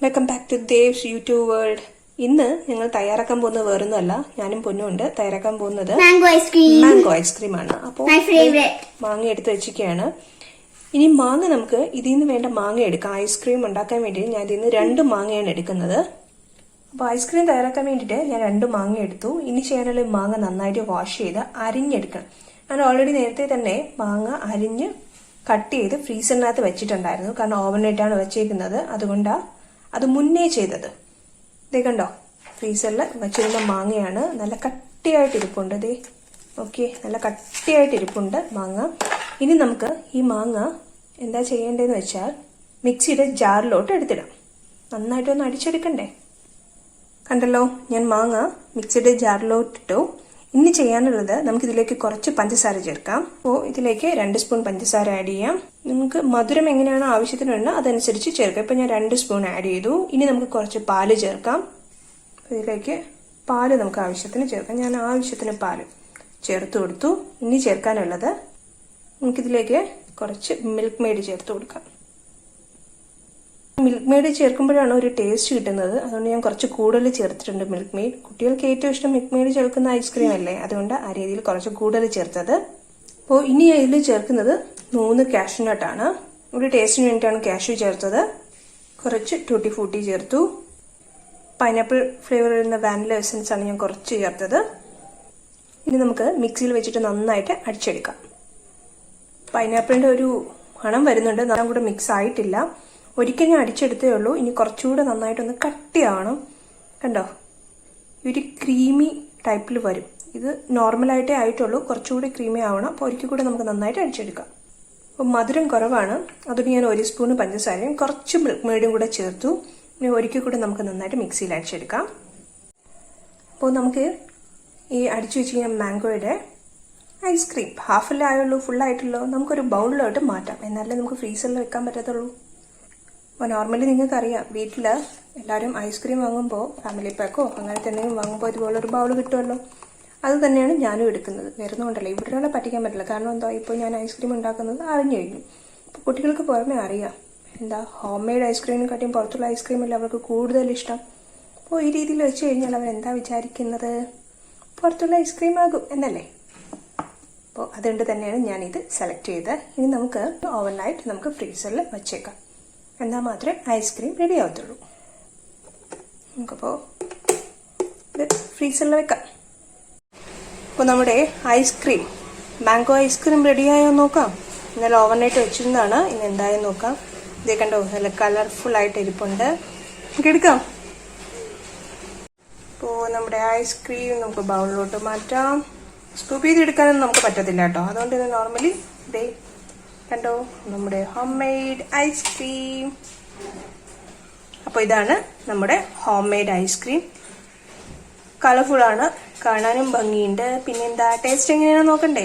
Welcome back to Dev's YouTube world. ഇന്ന് ഞങ്ങൾ തയ്യാറാക്കാൻ പോകുന്നത് വേറൊന്നുമല്ല, ഞാനും പൊന്നുമുണ്ട് തയ്യാറാക്കാൻ പോകുന്നത് മാംഗോ ഐസ്ക്രീം ആണ്. അപ്പോൾ മാങ്ങ എടുത്ത് വെച്ചിരിക്കുകയാണ്. ഇനി മാങ്ങ നമുക്ക് ഇതിൽ നിന്ന് വേണ്ട മാങ്ങ എടുക്കാം. ഐസ്ക്രീം ഉണ്ടാക്കാൻ വേണ്ടി ഞാൻ ഇതിൽ നിന്ന് 2 മാങ്ങയാണ് എടുക്കുന്നത്. അപ്പോൾ ഐസ്ക്രീം തയ്യാറാക്കാൻ വേണ്ടിയിട്ട് ഞാൻ 2 മാങ്ങ എടുത്തു. ഇനി ചെയ്യാനുള്ള മാങ്ങ നന്നായിട്ട് വാഷ് ചെയ്ത് അരിഞ്ഞെടുക്കണം. ഞാൻ ഓൾറെഡി നേരത്തെ തന്നെ മാങ്ങ അരിഞ്ഞ് കട്ട് ചെയ്ത് ഫ്രീസറിനകത്ത് വെച്ചിട്ടുണ്ടായിരുന്നു. കാരണം ഓവനായിട്ടാണ് വെച്ചേക്കുന്നത്, അതുകൊണ്ടാണ് അത് മുന്നേ ചെയ്തത്. ഇതേ കണ്ടോ, ഫ്രീസറിൽ വെച്ചിരുന്ന മാങ്ങയാണ്. നല്ല കട്ടിയായിട്ട് ഇരിപ്പുണ്ട്. ഇതേ ഓക്കെ, നല്ല കട്ടിയായിട്ട് ഇരിപ്പുണ്ട് മാങ്ങ. ഇനി നമുക്ക് ഈ മാങ്ങ എന്താ ചെയ്യേണ്ടതെന്ന് വെച്ചാൽ മിക്സിയുടെ ജാറിലോട്ട് എടുത്തിടാം. നന്നായിട്ടൊന്ന് അടിച്ചെടുക്കണ്ടേ. കണ്ടല്ലോ, ഞാൻ മാങ്ങ മിക്സിയുടെ ജാറിലോട്ടിട്ടു. ഇനി ചെയ്യാനുള്ളത് നമുക്കിതിലേക്ക് കുറച്ച് പഞ്ചസാര ചേർക്കാം. അപ്പോൾ ഇതിലേക്ക് 2 സ്പൂൺ പഞ്ചസാര ആഡ് ചെയ്യാം. നിങ്ങൾക്ക് മധുരം എങ്ങനെയാണോ ആവശ്യത്തിന് വേണം അതനുസരിച്ച് ചേർക്കാം. ഇപ്പം ഞാൻ 2 സ്പൂൺ ആഡ് ചെയ്തു. ഇനി നമുക്ക് കുറച്ച് പാല് ചേർക്കാം. ഇതിലേക്ക് പാല് നമുക്ക് ആവശ്യത്തിന് ചേർക്കാം. ഞാൻ ആവശ്യത്തിന് പാല് ചേർത്ത് കൊടുത്തു. ഇനി ചേർക്കാനുള്ളത് നമുക്കിതിലേക്ക് കുറച്ച് മിൽക്ക് മെയ്ഡ് ചേർത്ത് കൊടുക്കാം. മിൽക്ക് മെയ്ഡ് ചേർക്കുമ്പോഴാണ് ഒരു ടേസ്റ്റ് കിട്ടുന്നത്. അതുകൊണ്ട് ഞാൻ കുറച്ച് കൂടുതൽ ചേർത്തിട്ടുണ്ട് മിൽക്ക് മെയ്ഡ്. കുട്ടികൾക്ക് ഏറ്റവും ഇഷ്ടം മിൽക്ക് മെയ്ഡ് ചേർക്കുന്ന ഐസ്ക്രീം അല്ലേ, അതുകൊണ്ട് ആ രീതിയിൽ കുറച്ച് കൂടുതൽ ചേർത്തത്. അപ്പോൾ ഇനി ഇതിൽ ചേർക്കുന്നത് 3 cashewnut ആണ്. ഒരു ടേസ്റ്റിന് വേണ്ടിയിട്ടാണ് കാഷ്യൂ ചേർത്തത്. കുറച്ച് ToottiFrutti ചേർത്തു. പൈനാപ്പിൾ ഫ്ലേവർ വരുന്ന വാനില എസൻസ് ആണ് ഞാൻ കുറച്ച് ചേർത്തത്. ഇനി നമുക്ക് മിക്സിയിൽ വെച്ചിട്ട് നന്നായിട്ട് അടിച്ചെടുക്കാം. പൈനാപ്പിളിന്റെ ഒരു മണം വരുന്നുണ്ട്, ഞാൻ കൂടെ മിക്സ് ആയിട്ടില്ല. ഒരിക്കൽ ഞാൻ അടിച്ചെടുത്തേ ഉള്ളൂ. ഇനി കുറച്ചുകൂടെ നന്നായിട്ടൊന്ന് കട്ടിയാവണം. കണ്ടോ, ഒരു ക്രീമി ടൈപ്പിൽ വരും. ഇത് നോർമലായിട്ടേ ആയിട്ടുള്ളൂ, കുറച്ചുകൂടി ക്രീമി ആവണം. അപ്പോൾ ഒരിക്കൽ കൂടെ നമുക്ക് നന്നായിട്ട് അടിച്ചെടുക്കാം. അപ്പോൾ മധുരം കുറവാണ്, അതുകൊണ്ട് ഞാൻ 1 സ്പൂൺ പഞ്ചസാരയും കുറച്ച് മിൽക്ക് മെയ്ഡും കൂടെ ചേർത്തു. ഇനി ഒരിക്കൽ കൂടെ നമുക്ക് നന്നായിട്ട് മിക്സിയിൽ അടിച്ചെടുക്കാം. അപ്പോൾ നമുക്ക് ഈ അടിച്ചു വെച്ചിരിക്കുന്ന മാംഗോയുടെ ഐസ്ക്രീം ഹാഫല്ലേ ആയുള്ളൂ, ഫുള്ളായിട്ടുള്ളൂ. നമുക്കൊരു ബൗളിലോട്ട് മാറ്റാം, എന്നാലേ നമുക്ക് ഫ്രീസറിൽ വെക്കാൻ പറ്റത്തുള്ളൂ. അപ്പോൾ നോർമലി നിങ്ങൾക്കറിയാം, വീട്ടിൽ എല്ലാവരും ഐസ്ക്രീം വാങ്ങുമ്പോൾ ഫാമിലി പാക്കോ അങ്ങനത്തെ എന്തെങ്കിലും വാങ്ങുമ്പോൾ ഇതുപോലൊരു ബൗൾ കിട്ടുമല്ലോ. അത് തന്നെയാണ് ഞാനും എടുക്കുന്നത്. വേറൊന്നും കൊണ്ടല്ല, ഇവിടെ പറ്റിക്കാൻ പറ്റില്ല. കാരണം എന്താ, ഇപ്പോൾ ഞാൻ ഐസ്ക്രീം ഉണ്ടാക്കുന്നത് അറിഞ്ഞു കഴിഞ്ഞു. അപ്പോൾ കുട്ടികൾക്ക് പുറമെ അറിയാം എന്താ, ഹോം മെയ്ഡ് ഐസ്ക്രീമിനെക്കാട്ടിയും പുറത്തുള്ള ഐസ്ക്രീമല്ലേ അവർക്ക് കൂടുതൽ ഇഷ്ടം. അപ്പോൾ ഈ രീതിയിൽ വെച്ച് കഴിഞ്ഞാൽ അവരെന്താ വിചാരിക്കുന്നത്, പുറത്തുള്ള ഐസ്ക്രീം ആകും എന്നല്ലേ. അപ്പോൾ അതുകൊണ്ട് തന്നെയാണ് ഞാനിത് സെലക്ട് ചെയ്തത്. ഇനി നമുക്ക് ഓവനായിട്ട് നമുക്ക് ഫ്രീസറിൽ വെച്ചേക്കാം. എന്നാൽ മാത്രമേ ഐസ്ക്രീം റെഡി ആവത്തുള്ളൂ. നമുക്കപ്പോൾ ഇത് ഫ്രീസറിൽ വെക്കാം. അപ്പോൾ നമ്മുടെ ഐസ്ക്രീം, മാംഗോ ഐസ്ക്രീം റെഡിയായോ നോക്കാം. ഇന്നലെ ഓവനായിട്ട് വെച്ചിരുന്നതാണ്, ഇനി എന്തായാലും നോക്കാം. ഇതേ കണ്ടോ, നല്ല കളർഫുൾ ആയിട്ട് ഇരിപ്പുണ്ട്. നമുക്ക് എടുക്കാം. അപ്പോൾ നമ്മുടെ ഐസ്ക്രീം നമുക്ക് ബൗളിലോട്ട് മാറ്റാം. സ്കൂപ്പ് ചെയ്തെടുക്കാനൊന്നും നമുക്ക് പറ്റത്തില്ല കേട്ടോ, അതുകൊണ്ട് ഇത് നോർമലി ഇതേ കണ്ടോ നമ്മുടെ ഹോം മെയ്ഡ് ഐസ്ക്രീം. അപ്പോൾ ഇതാണ് നമ്മുടെ ഹോം മെയ്ഡ് ഐസ്ക്രീം. കളർഫുൾ ആണ്, കാണാനും ഭംഗിയുണ്ട്. പിന്നെന്താ, ടേസ്റ്റ് എങ്ങനെയാണെന്ന് നോക്കണ്ടേ.